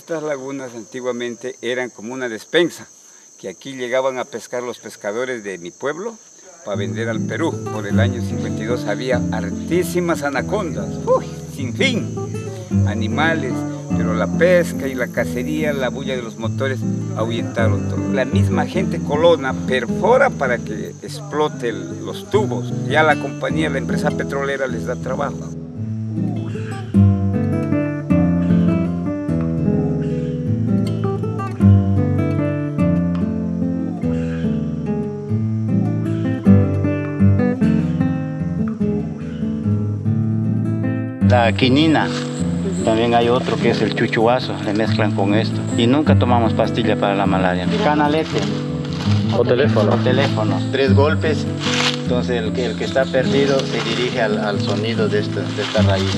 Estas lagunas antiguamente eran como una despensa, que aquí llegaban a pescar los pescadores de mi pueblo para vender al Perú. Por el año 52 había hartísimas anacondas, sin fin, animales, pero la pesca y la cacería, la bulla de los motores ahuyentaron todo. La misma gente colona perfora para que explote los tubos. Ya la compañía, la empresa petrolera les da trabajo. La quinina, también hay otro que es el chuchuazo, le mezclan con esto. Y nunca tomamos pastilla para la malaria. Canalete. O teléfono. O teléfono. 3 golpes, entonces el que está perdido se dirige al sonido de esta raíz.